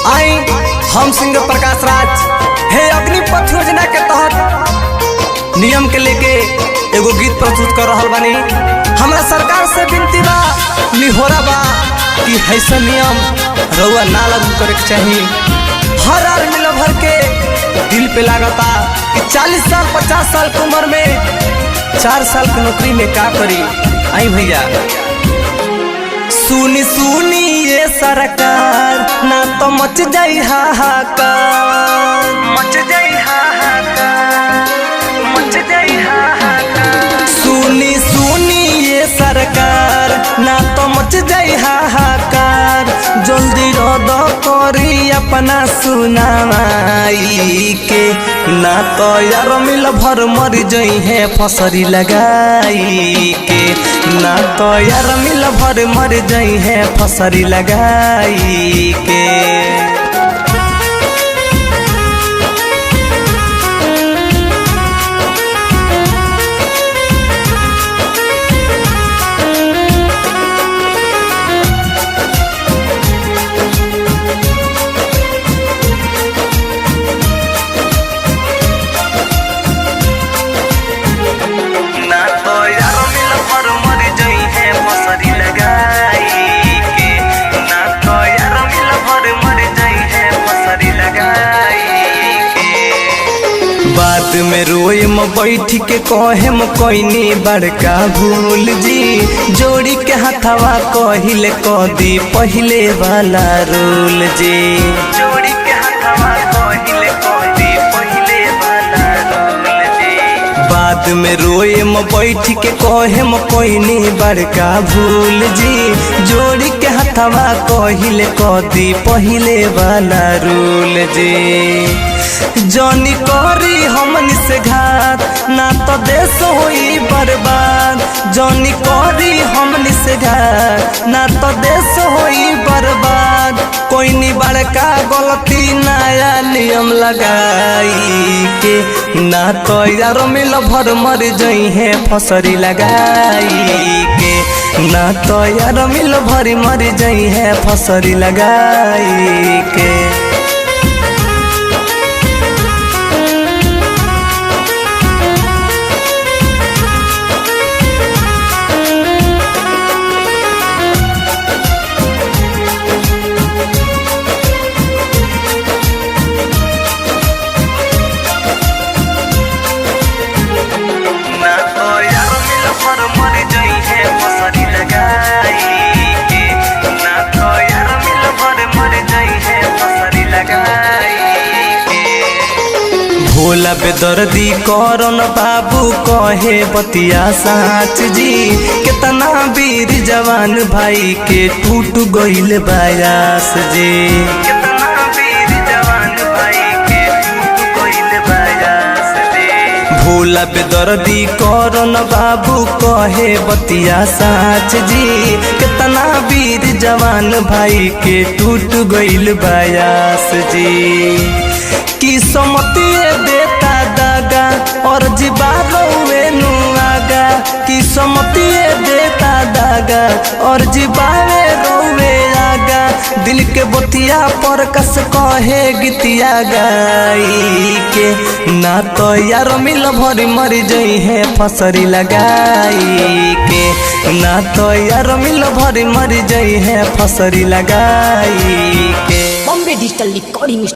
आई हम सिंगर प्रकाश राज हे अग्निपथ योजना के तहत नियम के लेके एगो गीत प्रस्तुत कर रहा बानी। हमरा सरकार से विनती बा निहोरा बा कि ऐसा नियम रउआ ना लागू करे के चाहिए। हर आदमी भर के दिल पे लागता कि 40 साल 50 साल की उम्र में 4 साल की नौकरी में का करी। आई भैया सुनी सुनी ये सरकार ना तो मच जाई हाहाकार, मच जाई हाहाकार, मच जाई हाहाकार। सुनी सुनी ये सरकार ना तो मच जाई हाहाकार। जल्दी रद करी अपना सुनाई के ना तो यार मिल भर मर जई है फसरी लगाई के। ना तो यार मिल भर मर जई है फसरी लगाई के। बात में रोए म बैठ के कहे म कोइनी बड़का भूल जी। जोड़ी के हथवा कहिले कदी पहले वाला रोल जी। जोड़ी के हथवा कहिले कदी पहले वाला रोल जी। बाद में रोए म बैठ के कहे म कोइनी बड़का भूल जी। जोड़ी के हथवा कहिले कदी पहले वाला रोल जी। जौनी करी हमनी से घात ना तो देश होई बर्बाद। जौनी करी हमनी से घात ना तो देश होई बर्बाद। कोई नी बड़का गलती नया नियम लगाई के ना तो यार मिल भर मर जई है फसरी लगाई के। ना तो यार मिल भर मर जई है फसरी लगाई के। भोला बेदर्दी करन बाबू कहे बतिया साच जी। कितना वीर जवान भाई के टूट गइल बायास जी। कितना वीर जवान भाई के टूट गइल बायास जी। भोला बेदर्दी करन बाबू कहे बतिया साच जी। कितना वीर जवान भाई के टूट गइल बायास जी। की समतिए देता दागा और जीवावे नु आगा। की समतिए देता दागा और जीवावे रोवे आगा। दिल के बतिया पर कस कहे गीतिया गाई के ना तो यार मिल भरी मर जई है फसरी लगाई के। ना तो यार मिल भरी मर जई है फसरी लगाई के। Bombay digital recording